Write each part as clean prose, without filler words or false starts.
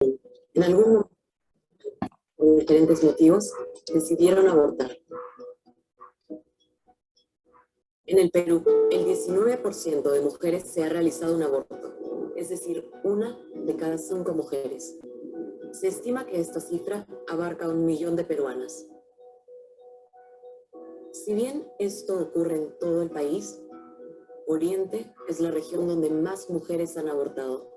En algún momento, por diferentes motivos, decidieron abortar. En el Perú, el 19% de mujeres se ha realizado un aborto, es decir, 1 de cada 5 mujeres. Se estima que esta cifra abarca 1 millón de peruanas. Si bien esto ocurre en todo el país, Oriente es la región donde más mujeres han abortado.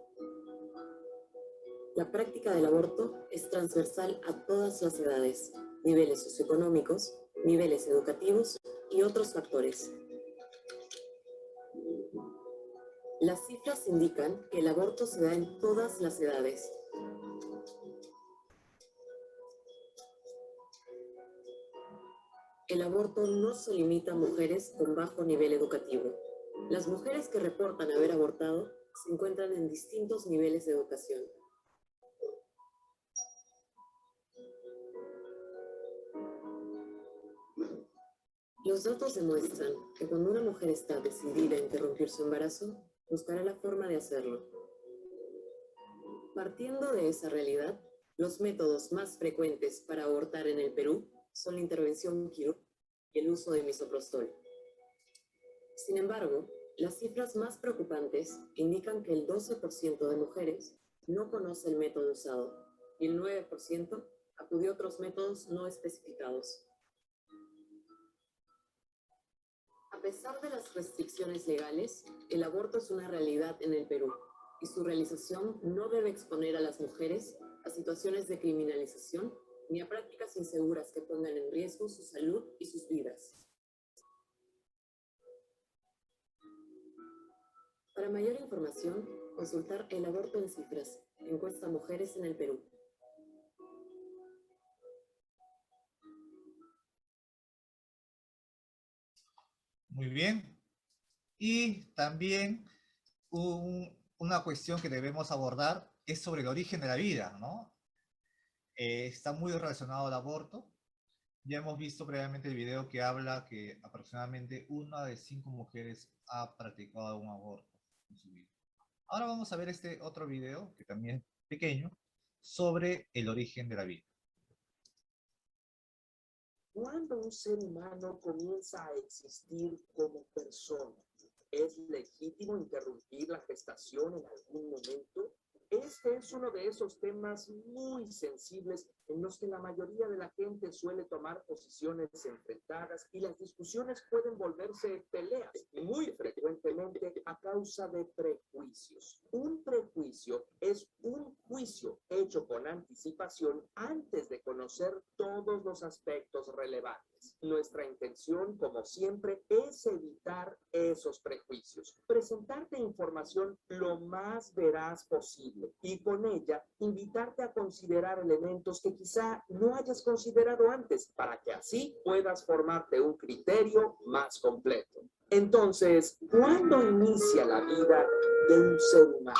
La práctica del aborto es transversal a todas las edades, niveles socioeconómicos, niveles educativos y otros factores. Las cifras indican que el aborto se da en todas las edades. El aborto no se limita a mujeres con bajo nivel educativo. Las mujeres que reportan haber abortado se encuentran en distintos niveles de educación. Los datos demuestran que cuando una mujer está decidida a interrumpir su embarazo, buscará la forma de hacerlo. Partiendo de esa realidad, los métodos más frecuentes para abortar en el Perú son la intervención quirúrgica y el uso de misoprostol. Sin embargo, las cifras más preocupantes indican que el 12% de mujeres no conoce el método usado y el 9% acudió a otros métodos no especificados. A pesar de las restricciones legales, el aborto es una realidad en el Perú y su realización no debe exponer a las mujeres a situaciones de criminalización ni a prácticas inseguras que pongan en riesgo su salud y sus vidas. Para mayor información, consultar El aborto en cifras, encuesta Mujeres en el Perú. Muy bien. Y también una cuestión que debemos abordar es sobre el origen de la vida, ¿no? Está muy relacionado al aborto. Ya hemos visto previamente el video que habla que aproximadamente 1 de 5 mujeres ha practicado un aborto en su vida. Ahora vamos a ver este otro video, que también es pequeño, sobre el origen de la vida. ¿Cuándo un ser humano comienza a existir como persona? ¿Es legítimo interrumpir la gestación en algún momento? Este es uno de esos temas muy sensibles en los que la mayoría de la gente suele tomar posiciones enfrentadas y las discusiones pueden volverse peleas, muy frecuentemente a causa de prejuicios. Un prejuicio es un juicio hecho con anticipación antes de conocer todos los aspectos relevantes. Nuestra intención, como siempre, es evitar esos prejuicios, presentarte información lo más veraz posible y con ella invitarte a considerar elementos que quizá no hayas considerado antes para que así puedas formarte un criterio más completo. Entonces, ¿cuándo inicia la vida de un ser humano?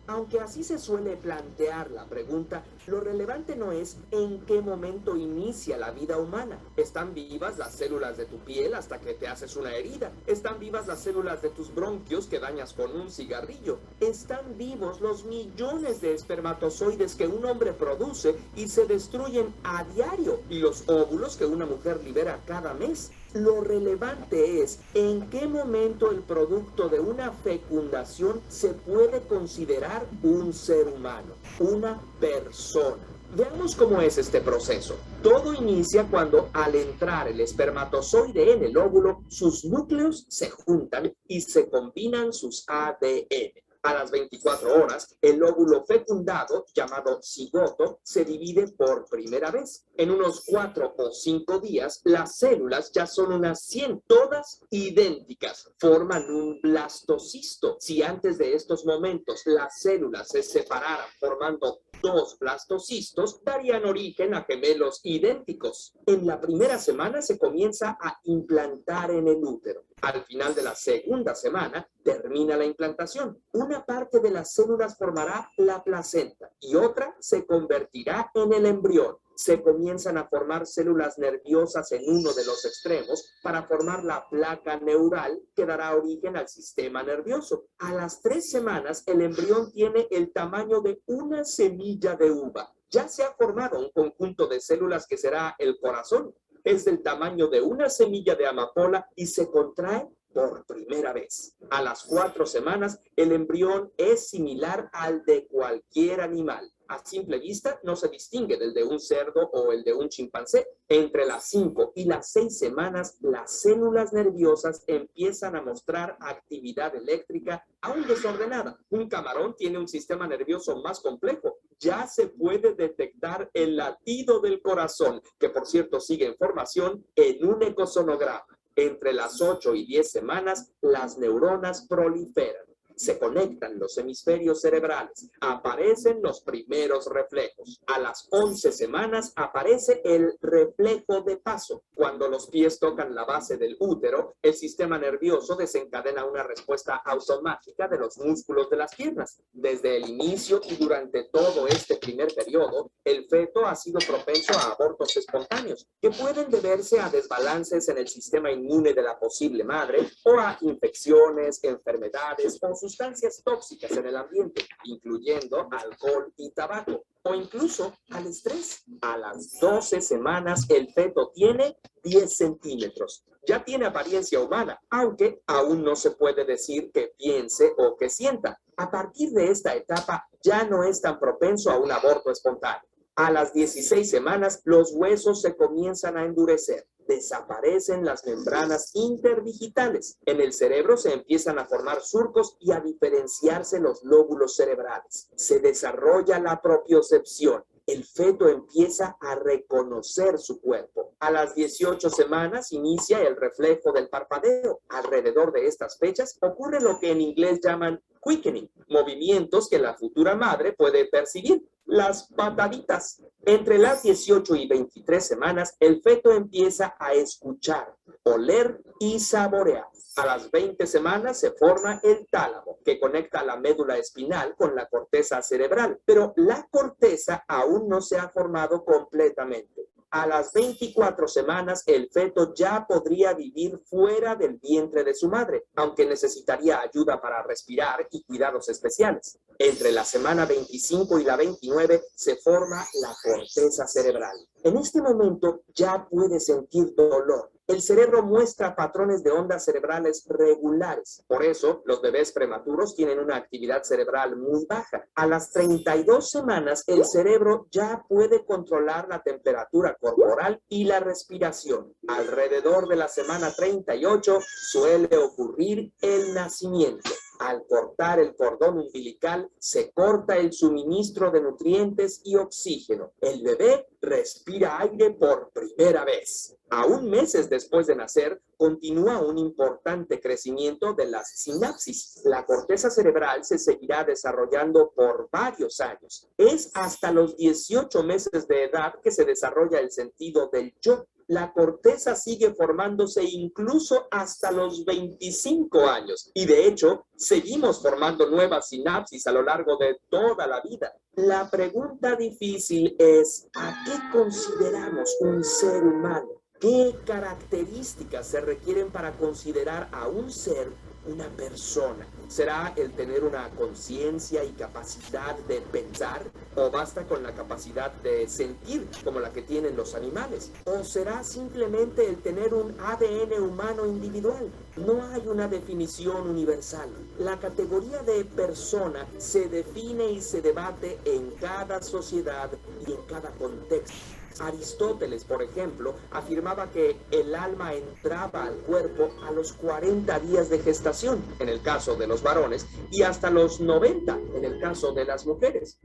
Aunque así se suele plantear la pregunta, lo relevante no es en qué momento inicia la vida humana. ¿Están vivas las células de tu piel hasta que te haces una herida? ¿Están vivas las células de tus bronquios que dañas con un cigarrillo? ¿Están vivos los millones de espermatozoides que un hombre produce y se destruyen a diario? ¿Y los óvulos que una mujer libera cada mes? Lo relevante es en qué momento el producto de una fecundación se puede considerar un ser humano, una persona. Veamos cómo es este proceso. Todo inicia cuando al entrar el espermatozoide en el óvulo, sus núcleos se juntan y se combinan sus ADN. A las 24 horas, el óvulo fecundado, llamado cigoto, se divide por primera vez. En unos 4 o 5 días, las células ya son unas 100, todas idénticas. Forman un blastocisto. Si antes de estos momentos las células se separaran formando 2 blastocistos, darían origen a gemelos idénticos. En la primera semana se comienza a implantar en el útero. Al final de la segunda semana, termina la implantación. Una parte de las células formará la placenta y otra se convertirá en el embrión. se comienzan a formar células nerviosas en uno de los extremos para formar la placa neural que dará origen al sistema nervioso. A las 3 semanas, el embrión tiene el tamaño de una semilla de uva. Ya se ha formado un conjunto de células que será el corazón. Es del tamaño de una semilla de amapola y se contrae por primera vez. A las 4 semanas, el embrión es similar al de cualquier animal. A simple vista, no se distingue del de un cerdo o el de un chimpancé. Entre las 5 y las 6 semanas, las células nerviosas empiezan a mostrar actividad eléctrica aún desordenada. Un camarón tiene un sistema nervioso más complejo. Ya se puede detectar el latido del corazón, que por cierto sigue en formación en un ecosonograma. Entre las 8 y 10 semanas, las neuronas proliferan. Se conectan los hemisferios cerebrales. Aparecen los primeros reflejos. A las 11 semanas aparece el reflejo de paso. Cuando los pies tocan la base del útero, el sistema nervioso desencadena una respuesta automática de los músculos de las piernas. Desde el inicio y durante todo este primer periodo, el feto ha sido propenso a abortos espontáneos, que pueden deberse a desbalances en el sistema inmune de la posible madre o a infecciones, enfermedades o sustancias tóxicas en el ambiente, incluyendo alcohol y tabaco, o incluso al estrés. A las 12 semanas, el feto tiene 10 centímetros. Ya tiene apariencia humana, aunque aún no se puede decir que piense o que sienta. A partir de esta etapa, ya no es tan propenso a un aborto espontáneo. A las 16 semanas, los huesos se comienzan a endurecer. Desaparecen las membranas interdigitales. En el cerebro se empiezan a formar surcos y a diferenciarse los lóbulos cerebrales. Se desarrolla la propiocepción. El feto empieza a reconocer su cuerpo. A las 18 semanas inicia el reflejo del parpadeo. Alrededor de estas fechas ocurre lo que en inglés llaman quickening, movimientos que la futura madre puede percibir. Las pataditas. Entre las 18 y 23 semanas, el feto empieza a escuchar, oler y saborear. A las 20 semanas se forma el tálamo, que conecta la médula espinal con la corteza cerebral, pero la corteza aún no se ha formado completamente. A las 24 semanas, el feto ya podría vivir fuera del vientre de su madre, aunque necesitaría ayuda para respirar y cuidados especiales. Entre la semana 25 y la 29 se forma la corteza cerebral. En este momento ya puede sentir dolor. El cerebro muestra patrones de ondas cerebrales regulares. Por eso, los bebés prematuros tienen una actividad cerebral muy baja. A las 32 semanas, el cerebro ya puede controlar la temperatura corporal y la respiración. Alrededor de la semana 38 suele ocurrir el nacimiento. Al cortar el cordón umbilical, se corta el suministro de nutrientes y oxígeno. El bebé respira aire por primera vez. Aún meses después de nacer, continúa un importante crecimiento de las sinapsis. La corteza cerebral se seguirá desarrollando por varios años. Es hasta los 18 meses de edad que se desarrolla el sentido del yo. La corteza sigue formándose incluso hasta los 25 años. Y de hecho, seguimos formando nuevas sinapsis a lo largo de toda la vida. La pregunta difícil es, ¿a qué consideramos un ser humano? ¿Qué características se requieren para considerar a un ser una persona? ¿Será el tener una conciencia y capacidad de pensar? ¿O basta con la capacidad de sentir como la que tienen los animales? ¿O será simplemente el tener un ADN humano individual? No hay una definición universal. La categoría de persona se define y se debate en cada sociedad y en cada contexto. Aristóteles, por ejemplo, afirmaba que el alma entraba al cuerpo a los 40 días de gestación, en el caso de los varones, y hasta los 90, en el caso de las mujeres.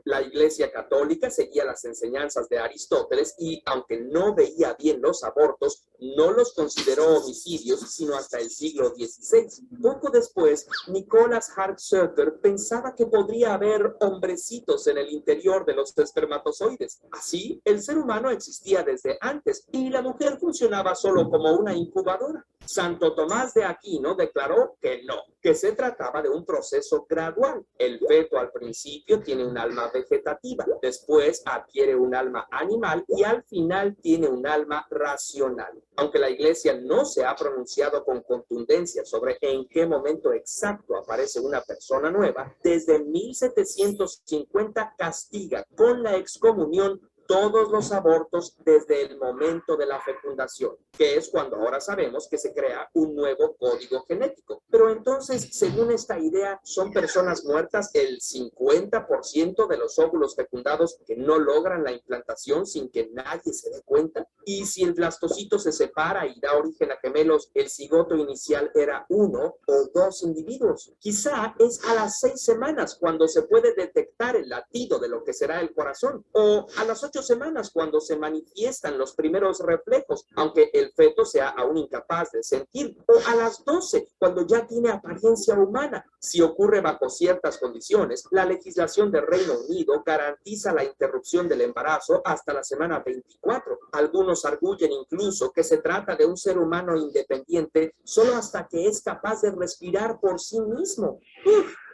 La Iglesia Católica seguía las enseñanzas de Aristóteles y, aunque no veía bien los abortos, No los consideró homicidios sino hasta el siglo XVI. Poco después, Nicholas Hart-Sutter pensaba que podría haber hombrecitos en el interior de los espermatozoides. Así, el ser humano existía desde antes y la mujer funcionaba solo como una incubadora. Santo Tomás de Aquino declaró que no, que se trataba de un proceso gradual. El feto al principio tiene un alma vegetativa, después adquiere un alma animal y al final tiene un alma racional. Aunque la Iglesia no se ha pronunciado con contundencia sobre en qué momento exacto aparece una persona nueva, desde 1750 castiga con la excomunión todos los abortos desde el momento de la fecundación, que es cuando ahora sabemos que se crea un nuevo código genético. Pero entonces, según esta idea, ¿son personas muertas el 50% de los óvulos fecundados que no logran la implantación sin que nadie se dé cuenta? Y si el blastocito se separa y da origen a gemelos, el cigoto inicial era 1 o 2 individuos. Quizá es a las 6 semanas cuando se puede detectar el latido de lo que será el corazón, o a las 8 semanas cuando se manifiestan los primeros reflejos, aunque el feto sea aún incapaz de sentir, o a las 12 cuando ya tiene apariencia humana. Si ocurre bajo ciertas condiciones, la legislación del Reino Unido garantiza la interrupción del embarazo hasta la semana 24. Algunos arguyen incluso que se trata de un ser humano independiente solo hasta que es capaz de respirar por sí mismo.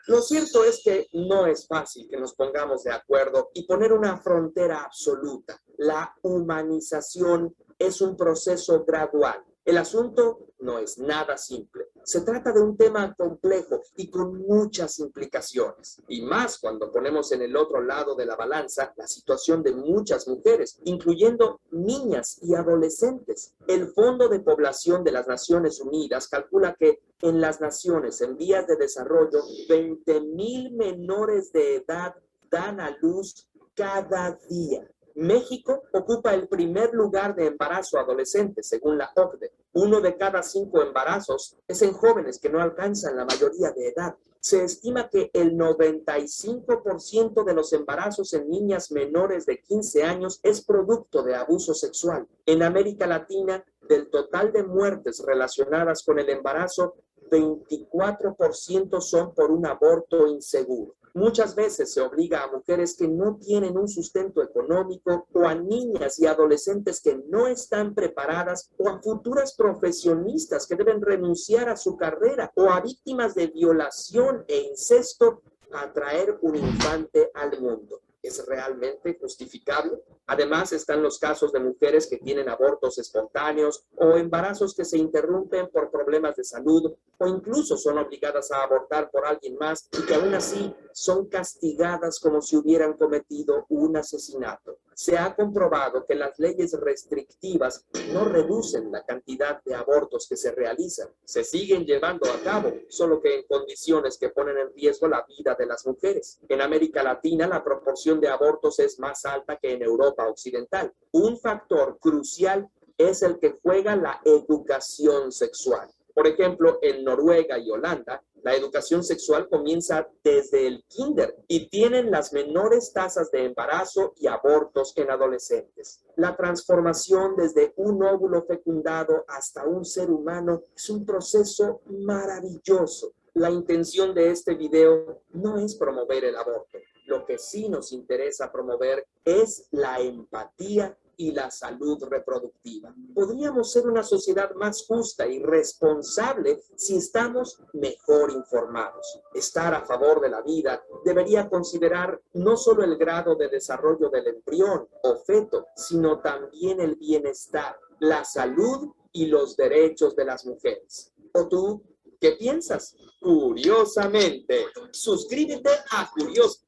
Lo cierto es que no es fácil que nos pongamos de acuerdo y poner una frontera absoluta. La humanización es un proceso gradual. El asunto no es nada simple. Se trata de un tema complejo y con muchas implicaciones. Y más cuando ponemos en el otro lado de la balanza la situación de muchas mujeres, incluyendo niñas y adolescentes. El Fondo de Población de las Naciones Unidas calcula que en las naciones en vías de desarrollo, 20,000 menores de edad dan a luz cada día. México ocupa el primer lugar de embarazo adolescente, según la OCDE. 1 de cada 5 embarazos es en jóvenes que no alcanzan la mayoría de edad. Se estima que el 95% de los embarazos en niñas menores de 15 años es producto de abuso sexual. En América Latina, del total de muertes relacionadas con el embarazo, 24% son por un aborto inseguro. Muchas veces se obliga a mujeres que no tienen un sustento económico o a niñas y adolescentes que no están preparadas o a futuras profesionistas que deben renunciar a su carrera o a víctimas de violación e incesto a traer un infante al mundo. ¿Es realmente justificable? Además, están los casos de mujeres que tienen abortos espontáneos o embarazos que se interrumpen por problemas de salud o incluso son obligadas a abortar por alguien más y que aún así son castigadas como si hubieran cometido un asesinato. Se ha comprobado que las leyes restrictivas no reducen la cantidad de abortos que se realizan. Se siguen llevando a cabo, solo que en condiciones que ponen en riesgo la vida de las mujeres. En América Latina, la proporción de abortos es más alta que en Europa Occidental. Un factor crucial es el que juega la educación sexual. Por ejemplo, en Noruega y Holanda, la educación sexual comienza desde el kinder y tienen las menores tasas de embarazo y abortos en adolescentes. La transformación desde un óvulo fecundado hasta un ser humano es un proceso maravilloso. La intención de este video no es promover el aborto. Lo que sí nos interesa promover es la empatía y la salud reproductiva. Podríamos ser una sociedad más justa y responsable si estamos mejor informados. Estar a favor de la vida debería considerar no solo el grado de desarrollo del embrión o feto, sino también el bienestar, la salud y los derechos de las mujeres. ¿O tú qué piensas? Curiosamente, suscríbete a Curioso.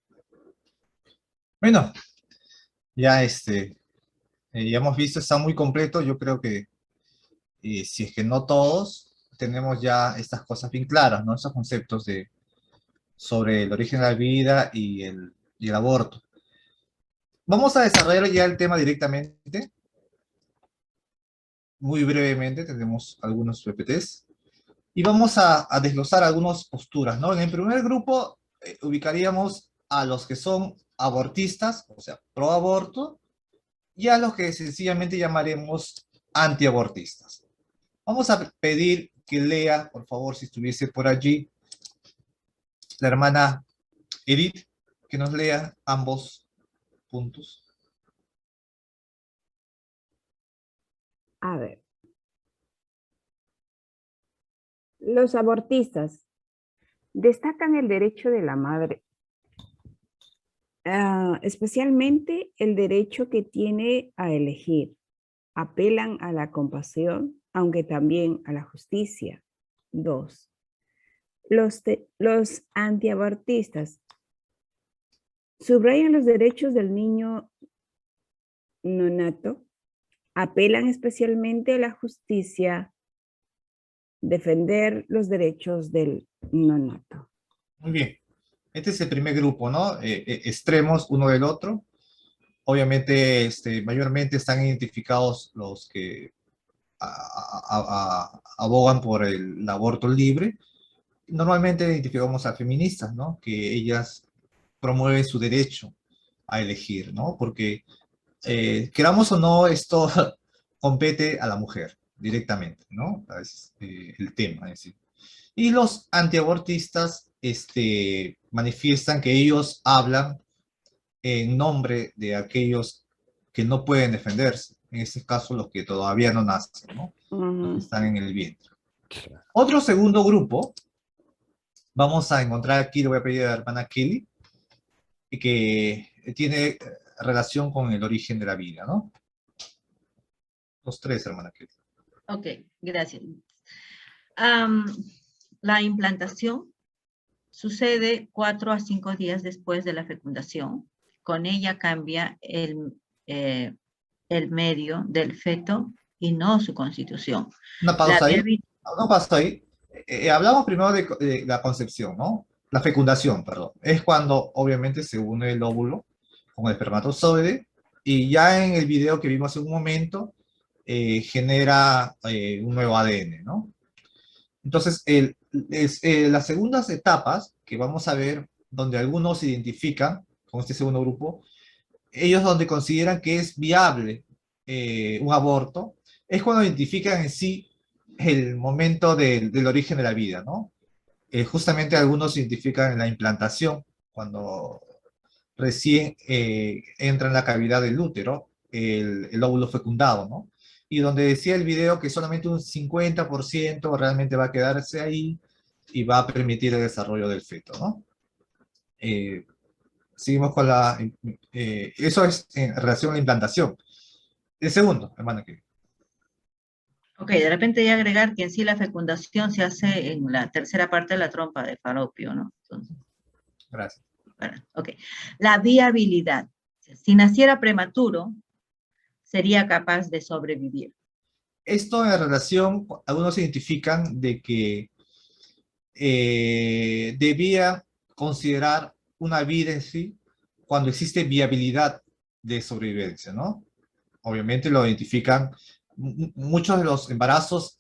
Bueno, ya ya hemos visto, está muy completo. Yo creo que si es que no todos, tenemos ya estas cosas bien claras, ¿no? Esos conceptos sobre el origen de la vida y el aborto. Vamos a desarrollar ya el tema directamente. Muy brevemente, tenemos algunos PPTs. Y vamos a desglosar algunas posturas, ¿no? En el primer grupo ubicaríamos a los que son abortistas, o sea, pro aborto, y a los que sencillamente llamaremos antiabortistas. Vamos a pedir que lea, por favor, si estuviese por allí, la hermana Edith, que nos lea ambos puntos. A ver. Los abortistas destacan el derecho de la madre, especialmente el derecho que tiene a elegir. Apelan a la compasión, aunque también a la justicia. 2. Los antiabortistas subrayan los derechos del niño neonato, apelan especialmente a la justicia, defender los derechos del neonato. Muy bien. Este es el primer grupo, ¿no? Extremos uno del otro. Obviamente, mayormente están identificados los que abogan por el aborto libre. Normalmente identificamos a feministas, ¿no? Que ellas promueven su derecho a elegir, ¿no? Porque, queramos o no, esto compete a la mujer directamente, ¿no? Es el tema, es decir. Y los antiabortistas manifiestan que ellos hablan en nombre de aquellos que no pueden defenderse, en este caso los que todavía no nacen, ¿no? Los que están en el vientre. Otro segundo grupo, vamos a encontrar aquí, le voy a pedir a la hermana Kelly, que tiene relación con el origen de la vida, ¿no? Los tres, hermana Kelly. Ok, gracias. La implantación sucede 4 a 5 días después de la fecundación. Con ella cambia el medio del feto y no su constitución. Una pausa ahí. Una pausa ahí. Hablamos primero de la concepción, ¿no? La fecundación, perdón. Es cuando obviamente se une el óvulo con el espermatozoide y ya en el video que vimos hace un momento genera un nuevo ADN, ¿no? Entonces, las segundas etapas que vamos a ver, donde algunos se identifican con este segundo grupo, ellos donde consideran que es viable un aborto, es cuando identifican en sí el momento del origen de la vida, ¿no? Justamente algunos identifican en la implantación, cuando recién entra en la cavidad del útero el óvulo fecundado, ¿no? Y donde decía el video que solamente un 50% realmente va a quedarse ahí y va a permitir el desarrollo del feto, ¿no? Seguimos con eso es en relación a la implantación. El segundo, hermana. Ok, de repente ya agregar que en sí la fecundación se hace en la tercera parte de la trompa de falopio, ¿no? Entonces, gracias. Bueno, ok. La viabilidad. Si naciera prematuro, sería capaz de sobrevivir. Esto en relación, algunos identifican de que debía considerar una vida en sí cuando existe viabilidad de sobrevivencia, ¿no? Obviamente lo identifican, muchos de los embarazos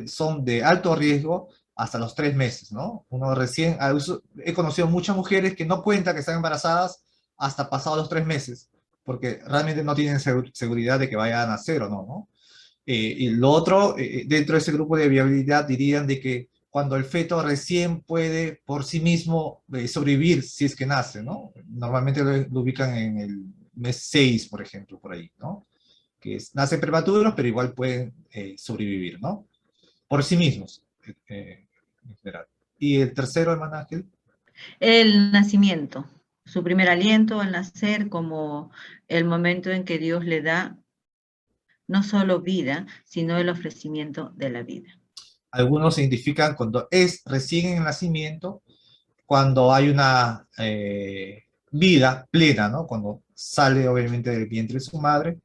son de alto riesgo hasta los 3 meses, ¿no? He conocido muchas mujeres que no cuentan que están embarazadas hasta pasados los 3 meses, porque realmente no tienen seguridad de que vayan a nacer o no, ¿no? Y lo otro, dentro de ese grupo de viabilidad dirían de que cuando el feto recién puede por sí mismo sobrevivir si es que nace, ¿no? Normalmente lo ubican en el mes 6, por ejemplo, por ahí, ¿no? Nacen prematuros, pero igual pueden sobrevivir, ¿no? Por sí mismos, en general. ¿Y el tercero, hermano Ángel? El nacimiento, su primer aliento al nacer, como el momento en que Dios le da no solo vida, sino el ofrecimiento de la vida. Algunos se identifican cuando es recién en el nacimiento, cuando hay una vida plena, ¿no? Cuando sale obviamente del vientre de su madre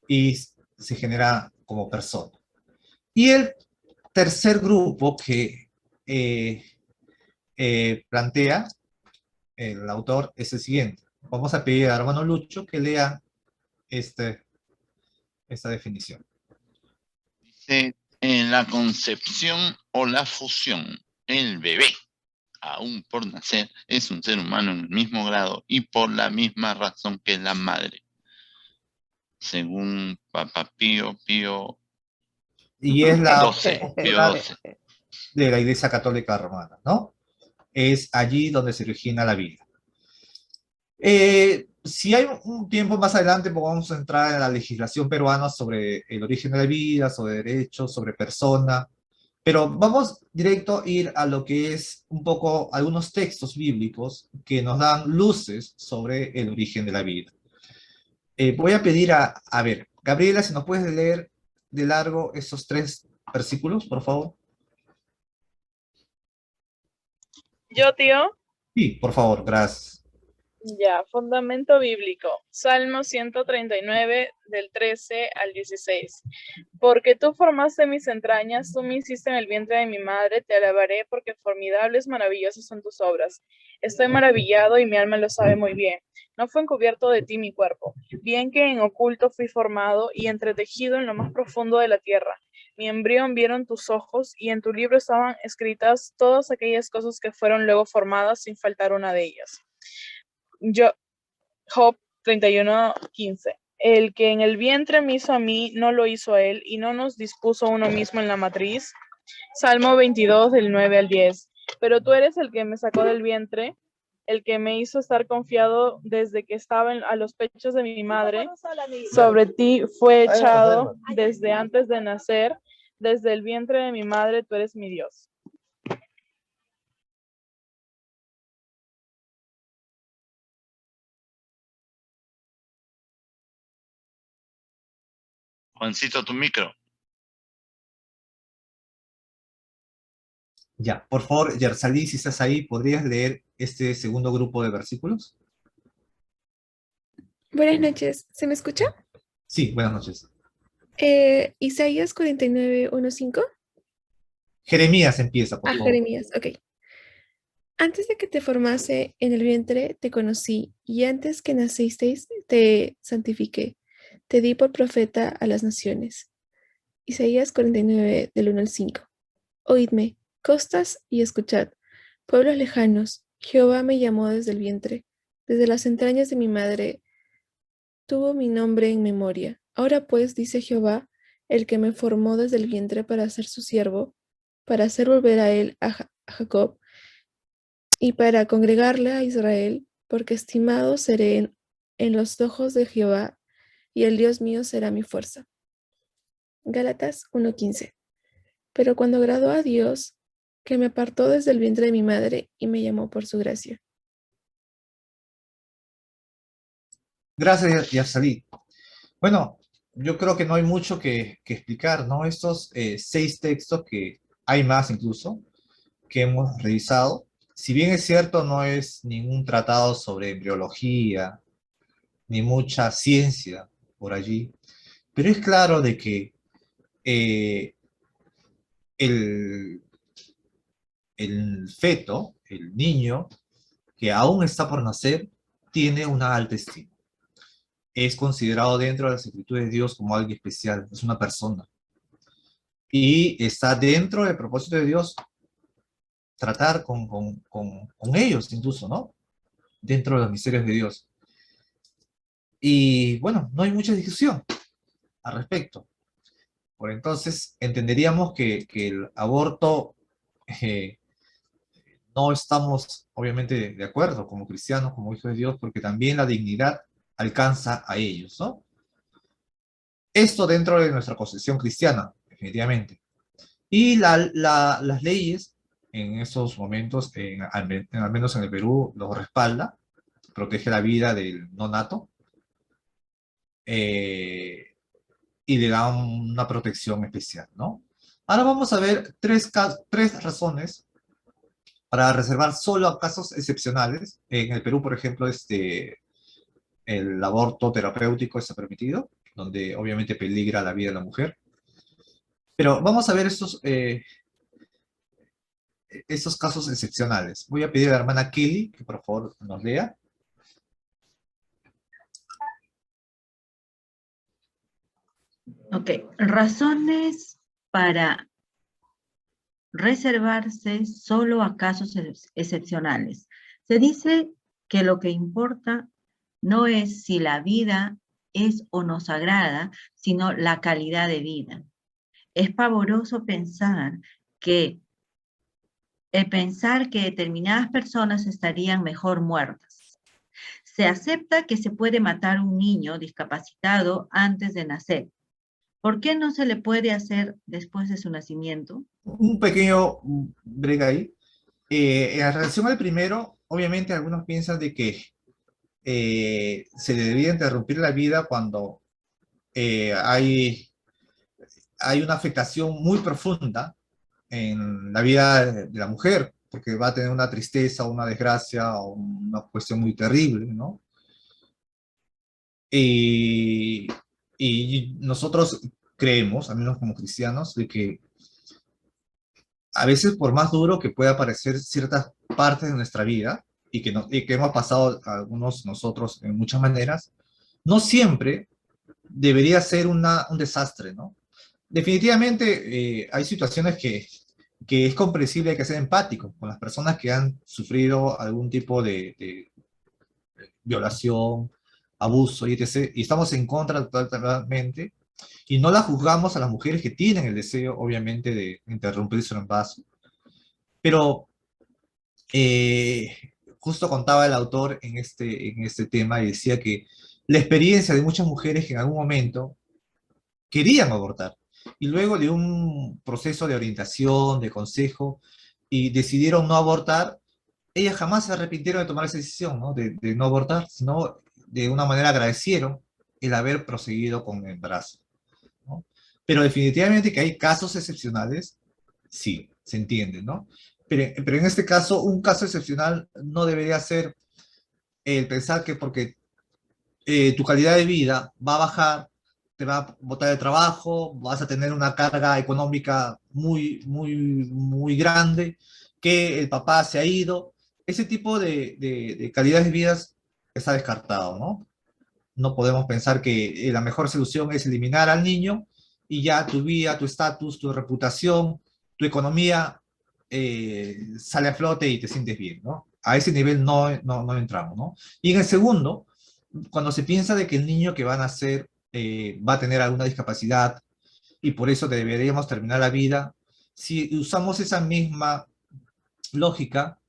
y se genera como persona. Y el tercer grupo que plantea el autor es el siguiente. Vamos a pedir a hermano Lucho que lea esta definición. Dice, en la concepción o la fusión, el bebé, aún por nacer, es un ser humano en el mismo grado y por la misma razón que la madre. según Papa Pío Y es la 12, Pío doctrina 12. de la Iglesia Católica Romana, ¿no? Es allí donde se origina la vida. Si hay un tiempo más adelante, pues vamos a entrar en la legislación peruana sobre el origen de la vida, sobre derechos, sobre persona, pero vamos directo a ir a lo que es un poco algunos textos bíblicos que nos dan luces sobre el origen de la vida. Voy a pedir a ver, Gabriela, si nos puedes leer de largo esos 3 versículos, por favor. Yo, tío. Sí, por favor, gracias. Ya, fundamento bíblico. Salmo 139, del 13 al 16. Porque tú formaste mis entrañas, tú me hiciste en el vientre de mi madre, te alabaré porque formidables, maravillosas son tus obras. Estoy maravillado y mi alma lo sabe muy bien. No fue encubierto de ti mi cuerpo, bien que en oculto fui formado y entretejido en lo más profundo de la tierra. Mi embrión vieron tus ojos y en tu libro estaban escritas todas aquellas cosas que fueron luego formadas sin faltar una de ellas. Job 31:15. El que en el vientre me hizo a mí, no lo hizo a él, y no nos dispuso uno mismo en la matriz. Salmo 22, del 9 al 10. Pero tú eres el que me sacó del vientre, el que me hizo estar confiado desde que estaba a los pechos de mi madre. Sobre ti fue echado desde antes de nacer, desde el vientre de mi madre, tú eres mi Dios. Juancito, tu micro. Ya, por favor, Yersalí, si estás ahí, ¿podrías leer este segundo grupo de versículos? Buenas noches, ¿se me escucha? Sí, buenas noches. Isaías 49:1-5. Jeremías empieza, por favor. Jeremías, ok. Antes de que te formase en el vientre, te conocí, y antes que nacisteis, te santifiqué. Te di por profeta a las naciones. Isaías 49, del 1 al 5. Oídme, costas, y escuchad, pueblos lejanos, Jehová me llamó desde el vientre, desde las entrañas de mi madre, tuvo mi nombre en memoria. Ahora pues, dice Jehová, el que me formó desde el vientre para ser su siervo, para hacer volver a él a Jacob, y para congregarle a Israel, porque estimado seré en los ojos de Jehová, y el Dios mío será mi fuerza. Gálatas 1:15. Pero cuando agradó a Dios, que me apartó desde el vientre de mi madre y me llamó por su gracia. Gracias, Yersalí. Bueno, yo creo que no hay mucho que explicar, ¿no? Estos 6 textos, que hay más incluso, que hemos revisado, si bien es cierto, no es ningún tratado sobre embriología, ni mucha ciencia por allí, pero es claro de que el feto, el niño, que aún está por nacer, tiene una alta estima. Es considerado dentro de las escrituras de Dios como alguien especial, es una persona. Y está dentro del propósito de Dios tratar con ellos incluso, ¿no? Dentro de los misterios de Dios. Y bueno, no hay mucha discusión al respecto. Por entonces, entenderíamos que el aborto no estamos obviamente de acuerdo como cristianos, como hijos de Dios, porque también la dignidad alcanza a ellos, ¿no? Esto dentro de nuestra concepción cristiana, definitivamente. Y las leyes en esos momentos, al menos en el Perú, lo respalda, protege la vida del no nato, y le da una protección especial, ¿no? Ahora vamos a ver tres razones para reservar solo a casos excepcionales. En el Perú, por ejemplo, el aborto terapéutico está permitido, donde obviamente peligra la vida de la mujer. Pero vamos a ver estos casos excepcionales. Voy a pedir a la hermana Kelly que por favor nos lea. Ok, razones para reservarse solo a casos excepcionales. Se dice que lo que importa no es si la vida es o nos agrada, sino la calidad de vida. Es pavoroso pensar que determinadas personas estarían mejor muertas. Se acepta que se puede matar a un niño discapacitado antes de nacer. ¿Por qué no se le puede hacer después de su nacimiento? Un pequeño break ahí. En relación al primero, obviamente algunos piensan de que se le debería interrumpir la vida cuando hay una afectación muy profunda en la vida de la mujer, porque va a tener una tristeza, una desgracia o una cuestión muy terrible, ¿no? Y nosotros creemos, al menos como cristianos, de que a veces por más duro que pueda parecer ciertas partes de nuestra vida, y que hemos pasado algunos nosotros en muchas maneras, no siempre debería ser un desastre, ¿no? Definitivamente hay situaciones que es comprensible, hay que ser empático con las personas que han sufrido algún tipo de violación, abuso, y etc. Y estamos en contra totalmente, y no la juzgamos a las mujeres que tienen el deseo, obviamente, de interrumpir su embarazo. Pero eh, justo contaba el autor en este tema y decía que la experiencia de muchas mujeres que en algún momento querían abortar, y luego de un proceso de orientación, de consejo, y decidieron no abortar, ellas jamás se arrepintieron de tomar esa decisión, ¿no? De no abortar, sino de una manera agradecieron el haber proseguido con el embarazo, ¿no? Pero definitivamente que hay casos excepcionales, sí, se entiende, ¿no? Pero en este caso, un caso excepcional no debería ser el pensar que porque tu calidad de vida va a bajar, te va a botar de trabajo, vas a tener una carga económica muy grande, que el papá se ha ido. Ese tipo de calidad de vida está descartado, ¿no? No podemos pensar que la mejor solución es eliminar al niño y ya tu vida, tu estatus, tu reputación, tu economía sale a flote y te sientes bien, ¿no? A ese nivel no entramos, ¿no? Y en el segundo, cuando se piensa de que el niño que va a nacer va a tener alguna discapacidad y por eso deberíamos terminar la vida, si usamos esa misma lógica,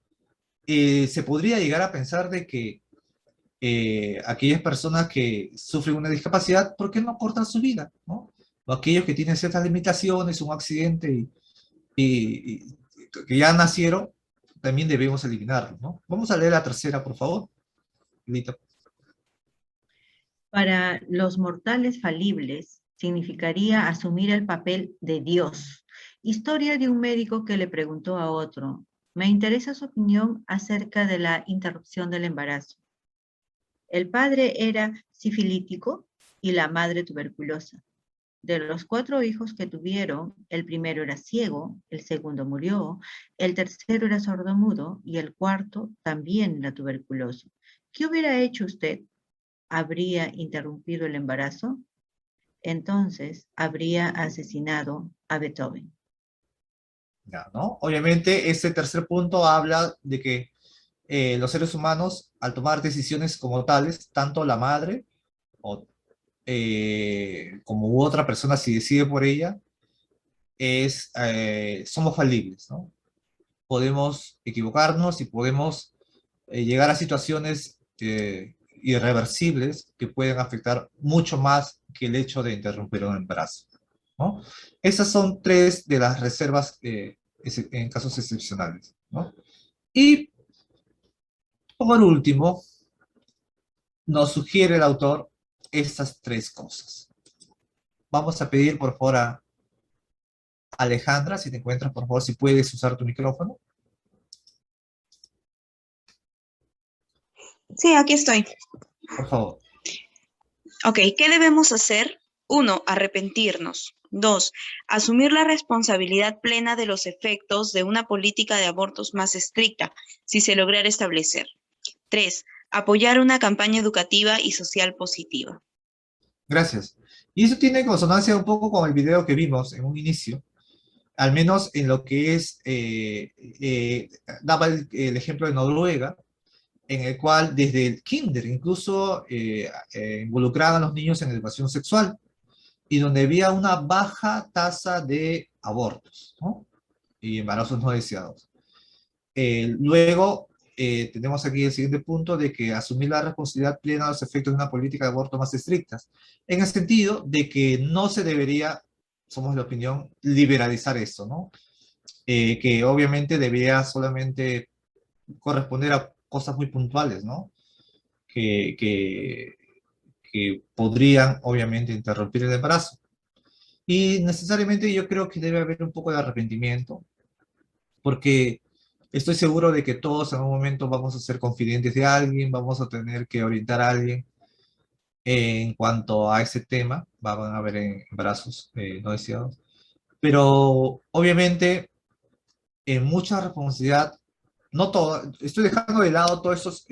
se podría llegar a pensar de que aquellas personas que sufren una discapacidad, ¿por qué no cortan su vida? ¿No? O aquellos que tienen ciertas limitaciones, un accidente y que ya nacieron, también debemos eliminarlos, ¿no? Vamos a leer la tercera, por favor. Lito. Para los mortales falibles, significaría asumir el papel de Dios. Historia de un médico que le preguntó a otro: me interesa su opinión acerca de la interrupción del embarazo. El padre era sifilítico y la madre tuberculosa. De los 4 hijos que tuvieron, el primero era ciego, el segundo murió, el tercero era sordomudo y el cuarto también era tuberculoso. ¿Qué hubiera hecho usted? ¿Habría interrumpido el embarazo? Entonces habría asesinado a Beethoven. Ya, ¿no? Obviamente, este tercer punto habla de que los seres humanos, al tomar decisiones como tales, tanto la madre o, como otra persona, si decide por ella, somos falibles, ¿no? Podemos equivocarnos y podemos llegar a situaciones irreversibles que pueden afectar mucho más que el hecho de interrumpir un embarazo, ¿no? Esas son 3 de las reservas en casos excepcionales, ¿no? Y por último, nos sugiere el autor estas 3 cosas. Vamos a pedir, por favor, a Alejandra, si te encuentras, por favor, si puedes usar tu micrófono. Sí, aquí estoy. Por favor. Ok, ¿qué debemos hacer? 1, arrepentirnos. 2, asumir la responsabilidad plena de los efectos de una política de abortos más estricta, si se lograra establecer. 3, apoyar una campaña educativa y social positiva. Gracias. Y eso tiene consonancia un poco con el video que vimos en un inicio, al menos en lo que es, daba el ejemplo de Noruega, en el cual desde el kinder incluso involucraban a los niños en educación sexual y donde había una baja tasa de abortos, ¿no? Y embarazos no deseados. Luego, tenemos aquí el siguiente punto de que asumir la responsabilidad plena de los efectos de una política de aborto más estrictas, en el sentido de que no se debería, somos de opinión, liberalizar esto, ¿no? Que obviamente debería solamente corresponder a cosas muy puntuales, ¿no? Que, que, que podrían, obviamente, interrumpir el embarazo. Y necesariamente yo creo que debe haber un poco de arrepentimiento, porque estoy seguro de que todos en un momento vamos a ser confidentes de alguien, vamos a tener que orientar a alguien en cuanto a ese tema, van a haber embarazos no deseados, pero obviamente mucha responsabilidad, no todo, estoy dejando de lado todos esos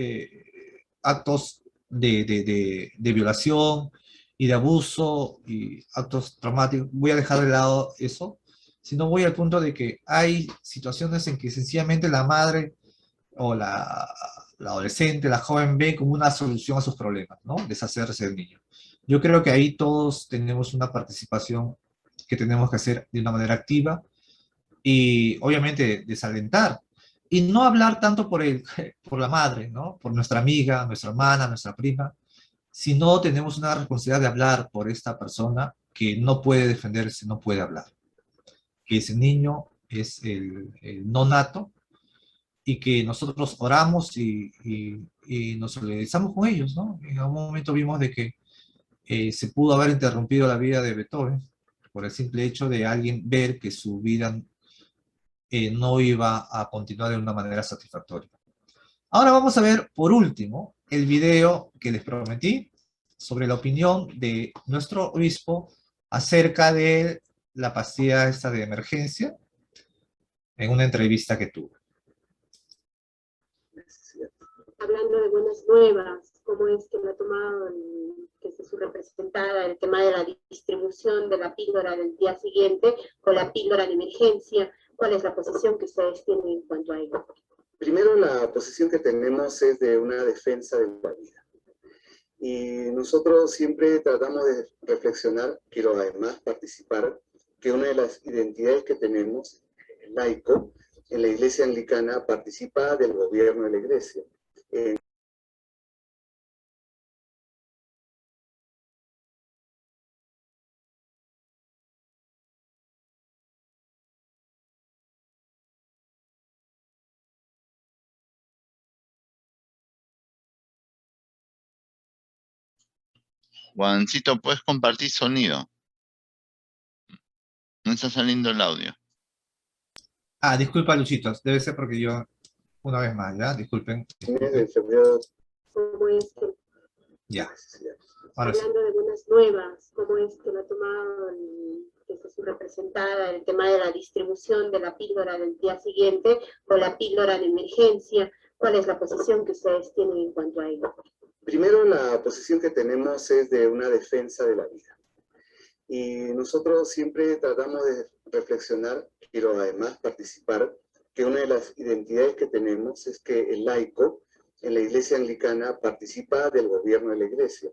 actos de violación y de abuso y actos traumáticos, voy a dejar de lado eso, sino voy al punto de que hay situaciones en que sencillamente la madre o la adolescente, la joven ve como una solución a sus problemas, ¿no? Deshacerse del niño. Yo creo que ahí todos tenemos una participación que tenemos que hacer de una manera activa y obviamente desalentar. Y no hablar tanto por la madre, ¿no? Por nuestra amiga, nuestra hermana, nuestra prima, sino tenemos una responsabilidad de hablar por esta persona que no puede defenderse, no puede hablar. Que ese niño es el no nato y que nosotros oramos y nos solidarizamos con ellos, ¿no? En algún momento vimos de que se pudo haber interrumpido la vida de Beethoven por el simple hecho de alguien ver que su vida no iba a continuar de una manera satisfactoria. Ahora vamos a ver, por último, el video que les prometí sobre la opinión de nuestro obispo acerca de la pastilla esta de emergencia en una entrevista que tuvo. Hablando de buenas nuevas, cómo es que lo ha tomado, que es su representada, el tema de la distribución de la píldora del día siguiente o la píldora de emergencia, ¿cuál es la posición que ustedes tienen en cuanto a ello? Primero, la posición que tenemos es de una defensa de la vida. Y nosotros siempre tratamos de reflexionar, quiero además participar, que una de las identidades que tenemos, el laico, en la Iglesia Anglicana participa del gobierno de la Iglesia. Juancito, ¿puedes compartir sonido? No está saliendo el audio. Ah, disculpa, Luchitos, debe ser porque yo, una vez más, ¿ya? Disculpen. ¿Cómo es que, Ya. Ahora sí. hablando de buenas nuevas, cómo es que lo ha tomado, que es su representada, el tema de la distribución de la píldora del día siguiente o la píldora de emergencia, ¿cuál es la posición que ustedes tienen en cuanto a ello? Primero, la posición que tenemos es de una defensa de la vida. Y nosotros siempre tratamos de reflexionar, quiero además participar, que una de las identidades que tenemos es que el laico en la Iglesia Anglicana participa del gobierno de la Iglesia,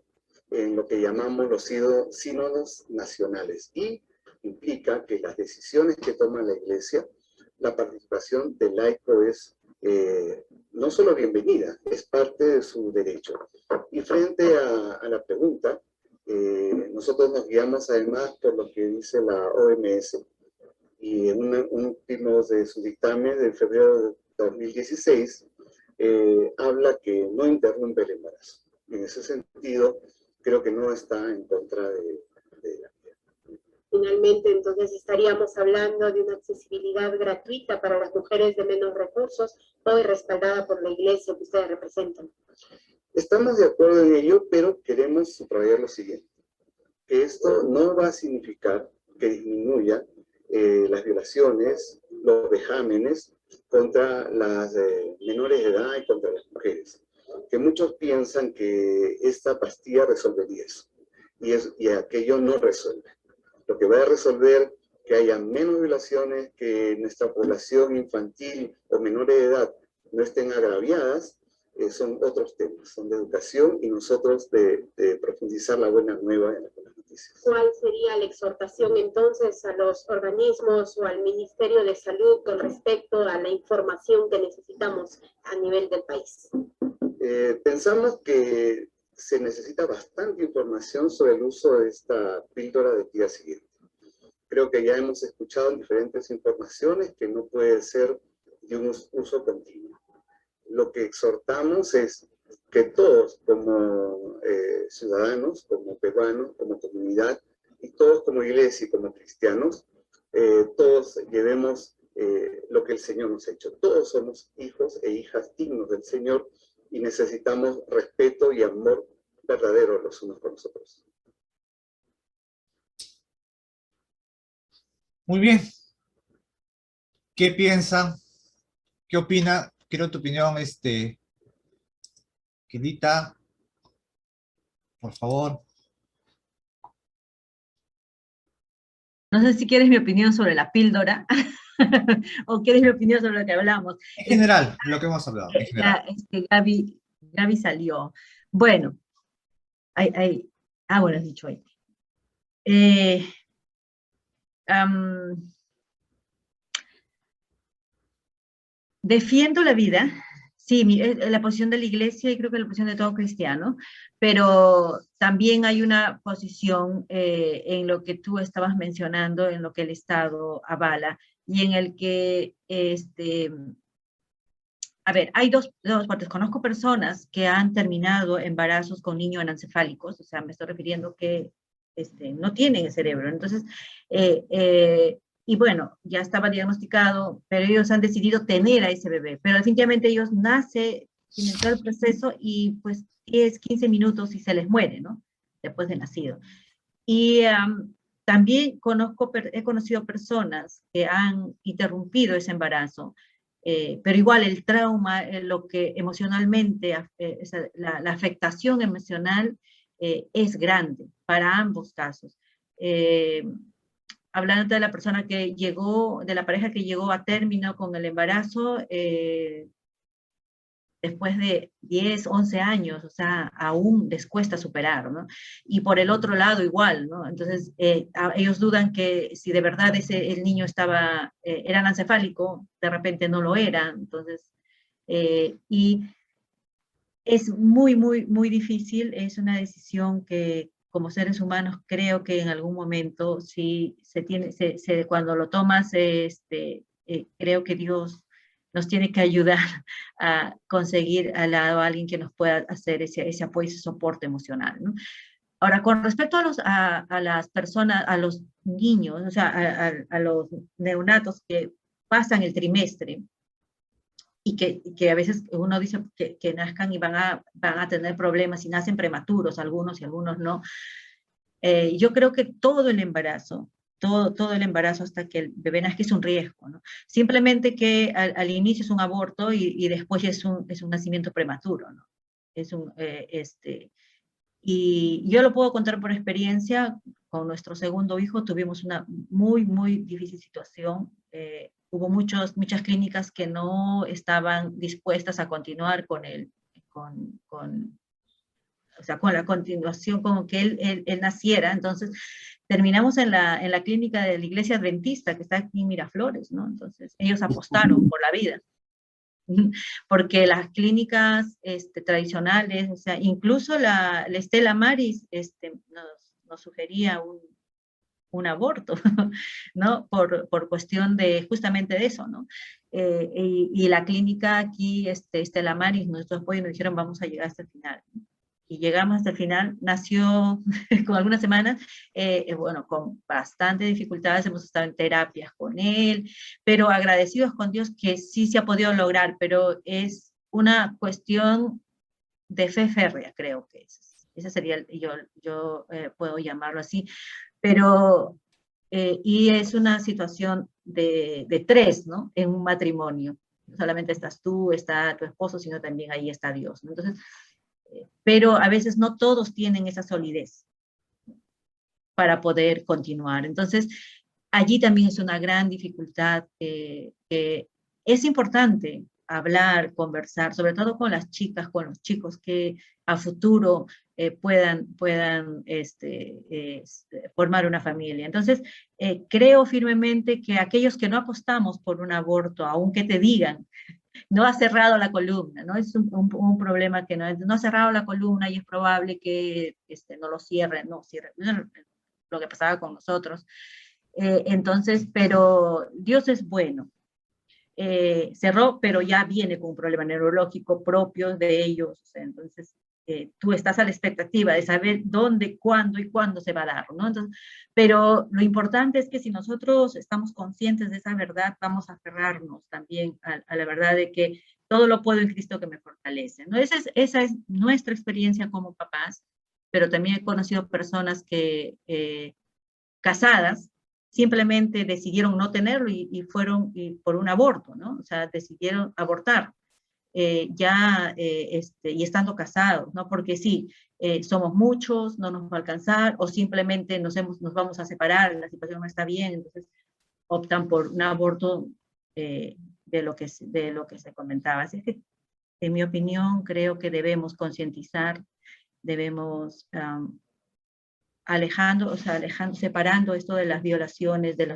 en lo que llamamos los sínodos nacionales, y implica que las decisiones que toma la Iglesia, la participación del laico es no solo bienvenida, es parte de su derecho. Y frente a la pregunta, nosotros nos guiamos además por lo que dice la OMS, y en uno de sus dictámenes de febrero de 2016, habla que no interrumpe el embarazo. En ese sentido, creo que no está en contra de la vida. Finalmente, entonces, estaríamos hablando de una accesibilidad gratuita para las mujeres de menos recursos, hoy respaldada por la Iglesia que ustedes representan. Estamos de acuerdo en ello, pero queremos subrayar lo siguiente, que esto no va a significar que disminuya las violaciones, los vejámenes contra las menores de edad y contra las mujeres. Que muchos piensan que esta pastilla resolvería eso, y aquello no resuelve. Lo que va a resolver que haya menos violaciones, que nuestra población infantil o menores de edad no estén agraviadas, son otros temas, son de educación y nosotros de profundizar la buena nueva en las buenas noticias. ¿Cuál sería la exhortación entonces a los organismos o al Ministerio de Salud con respecto a la información que necesitamos a nivel del país? Pensamos que se necesita bastante información sobre el uso de esta píldora del día siguiente. Creo que ya hemos escuchado en diferentes informaciones que no puede ser de un uso continuo. Lo que exhortamos es que todos como ciudadanos, como peruanos, como comunidad, y todos como iglesia y como cristianos, todos llevemos lo que el Señor nos ha hecho. Todos somos hijos e hijas dignos del Señor y necesitamos respeto y amor verdadero los unos por los otros. Muy bien. ¿Qué piensan? ¿Qué opinan? Quiero tu opinión, Quilita, por favor. No sé si quieres mi opinión sobre la píldora o quieres mi opinión sobre lo que hablamos. En general, lo que hemos hablado, en general. Gaby salió. Bueno, bueno, has dicho ahí. Defiendo la vida, sí, la posición de la iglesia y creo que la posición de todo cristiano, pero también hay una posición en lo que tú estabas mencionando, en lo que el Estado avala, y en el que, a ver, hay dos partes. Conozco personas que han terminado embarazos con niños anencefálicos, o sea, me estoy refiriendo que no tienen el cerebro. Entonces, y bueno, ya estaba diagnosticado, pero ellos han decidido tener a ese bebé. Pero definitivamente ellos nacen, tienen todo el proceso y pues 10, 15 minutos y se les muere, ¿no? Después de nacido. Y también he conocido personas que han interrumpido ese embarazo, pero igual el trauma, lo que emocionalmente, la afectación emocional es grande para ambos casos. Hablando de la persona que llegó, de la pareja que llegó a término con el embarazo, después de 10, 11 años, o sea, aún les cuesta superar, ¿no? Y por el otro lado igual, ¿no? Entonces, ellos dudan que si de verdad el niño era anencefálico, de repente no lo era, entonces, y es muy, muy, muy difícil, es una decisión que como seres humanos creo que en algún momento sí cuando lo tomas, creo que Dios nos tiene que ayudar a conseguir al lado a alguien que nos pueda hacer ese apoyo, ese soporte emocional, ¿no? Ahora, con respecto a las personas, a los niños, o sea, a los neonatos que pasan el trimestre, y que a veces uno dice que nazcan y van a tener problemas y nacen prematuros, algunos y algunos no. Yo creo que todo el embarazo hasta que el bebé nazca es un riesgo, ¿no? Simplemente que al inicio es un aborto y después es un nacimiento prematuro, ¿no? Y yo lo puedo contar por experiencia. Con nuestro segundo hijo tuvimos una muy, muy difícil situación. Hubo muchas clínicas que no estaban dispuestas a continuar con la continuación con que él naciera. Entonces, terminamos en la clínica de la iglesia adventista, que está aquí en Miraflores, ¿no? Entonces, ellos apostaron por la vida. Porque las clínicas tradicionales, o sea, incluso la Stella Maris nos sugería un aborto, ¿no? Por cuestión justamente de eso, ¿no? Y la clínica aquí, Stella Maris, nuestros apoyos nos dijeron vamos a llegar hasta el final. Y llegamos hasta el final, nació con algunas semanas, bueno, con bastante dificultades, hemos estado en terapias con él, pero agradecidos con Dios que sí se ha podido lograr, pero es una cuestión de fe férrea, creo que esa sería, yo puedo llamarlo así, pero, y es una situación de tres, ¿no? En un matrimonio. No solamente estás tú, está tu esposo, sino también ahí está Dios, ¿no? Entonces, pero a veces no todos tienen esa solidez para poder continuar. Entonces, allí también es una gran dificultad. Es importante hablar, conversar, sobre todo con las chicas, con los chicos que a futuro puedan formar una familia. Entonces, creo firmemente que aquellos que no apostamos por un aborto, aunque te digan, no ha cerrado la columna, ¿no? Es un problema que no ha cerrado la columna y es probable que no lo cierre, no cierre, lo que pasaba con nosotros. Entonces, pero Dios es bueno. Cerró, pero ya viene con un problema neurológico propio de ellos. O sea, entonces, tú estás a la expectativa de saber dónde, cuándo y cuándo se va a dar, ¿no? Entonces, pero lo importante es que si nosotros estamos conscientes de esa verdad, vamos a aferrarnos también a la verdad de que todo lo puedo en Cristo que me fortalece, ¿no? Esa es nuestra experiencia como papás, pero también he conocido personas que casadas simplemente decidieron no tenerlo y fueron por un aborto, ¿no? O sea, decidieron abortar. Y estando casados, ¿no? Porque sí, somos muchos, no nos va a alcanzar, o simplemente nos vamos a separar, la situación no está bien, entonces optan por un aborto de lo que se comentaba. Así que, en mi opinión, creo que debemos concientizar, debemos separando esto de las violaciones de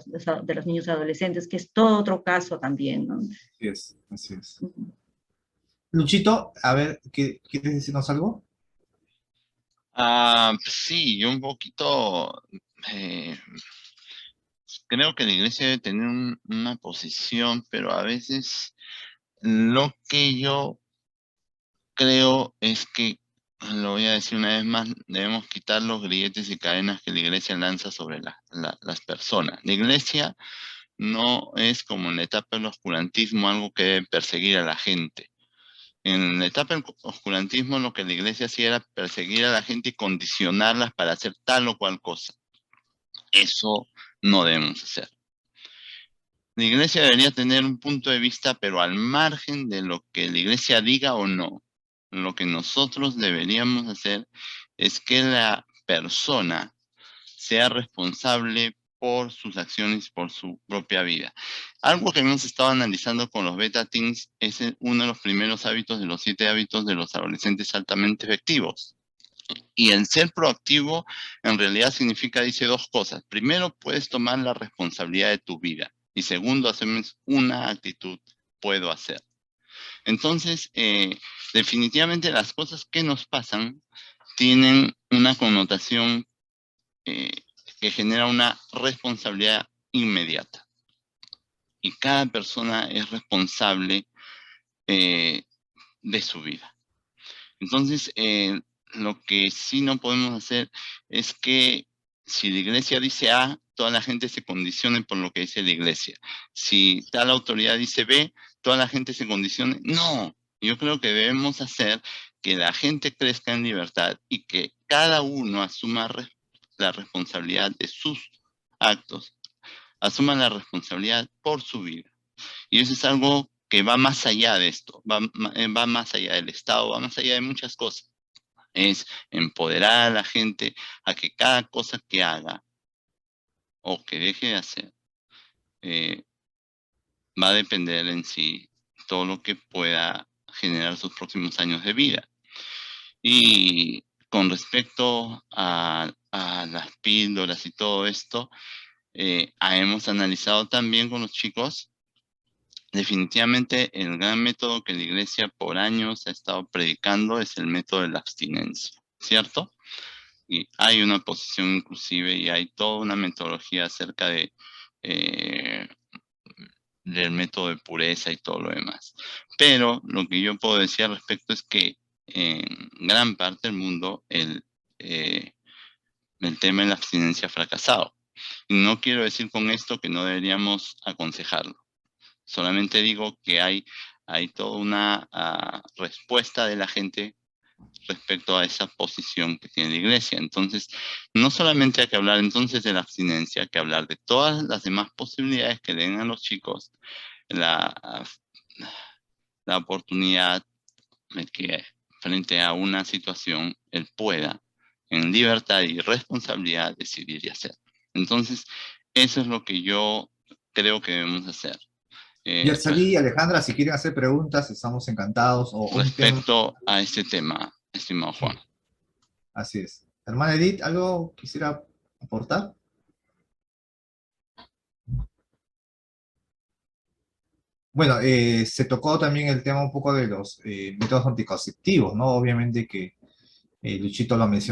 los niños adolescentes, que es todo otro caso también, ¿no? Así es, así es. Luchito, a ver, ¿quieres decirnos algo? Sí, yo un poquito creo que la iglesia debe tener una posición, pero a veces lo que yo creo es que, lo voy a decir una vez más, debemos quitar los grilletes y cadenas que la iglesia lanza sobre las personas. La iglesia no es como en la etapa del oscurantismo algo que debe perseguir a la gente. En la etapa del oscurantismo lo que la iglesia hacía era perseguir a la gente y condicionarlas para hacer tal o cual cosa. Eso no debemos hacer. La iglesia debería tener un punto de vista, pero al margen de lo que la iglesia diga o no. Lo que nosotros deberíamos hacer es que la persona sea responsable por sus acciones, por su propia vida. Algo que hemos estado analizando con los beta teens es uno de los primeros hábitos de los 7 hábitos de los adolescentes altamente efectivos. Y el ser proactivo en realidad significa, dice 2 cosas. Primero, puedes tomar la responsabilidad de tu vida. Y segundo, hacemos una actitud, puedo hacer. Entonces, definitivamente las cosas que nos pasan tienen una connotación que genera una responsabilidad inmediata. Y cada persona es responsable de su vida. Entonces, lo que sí no podemos hacer es que si la iglesia dice A, toda la gente se condicione por lo que dice la iglesia. Si tal autoridad dice B, toda la gente se condicione. No, yo creo que debemos hacer que la gente crezca en libertad y que cada uno asuma la responsabilidad de sus actos, asuma la responsabilidad por su vida. Y eso es algo que va más allá de esto, va más allá del Estado, va más allá de muchas cosas. Es empoderar a la gente a que cada cosa que haga o que deje de hacer va a depender en sí todo lo que pueda generar sus próximos años de vida. Y con respecto a las píldoras y todo esto, hemos analizado también con los chicos. Definitivamente el gran método que la iglesia por años ha estado predicando es el método de la abstinencia, ¿cierto? Y hay una posición inclusive y hay toda una metodología acerca del método de pureza y todo lo demás. Pero lo que yo puedo decir al respecto es que en gran parte del mundo el tema de la abstinencia ha fracasado. Y no quiero decir con esto que no deberíamos aconsejarlo. Solamente digo que hay toda una respuesta de la gente respecto a esa posición que tiene la iglesia. Entonces, no solamente hay que hablar entonces de la abstinencia, hay que hablar de todas las demás posibilidades que den a los chicos la oportunidad de que frente a una situación él pueda en libertad y responsabilidad decidir y hacer. Entonces, eso es lo que yo creo que debemos hacer. Yersalí y Alejandra, si quieren hacer preguntas, estamos encantados. O un tema. respecto a este tema, estimado Juan. Así es. Hermana Edith, ¿algo quisiera aportar? Bueno, se tocó también el tema un poco de los métodos anticonceptivos, ¿no? Obviamente que Luchito lo mencionó.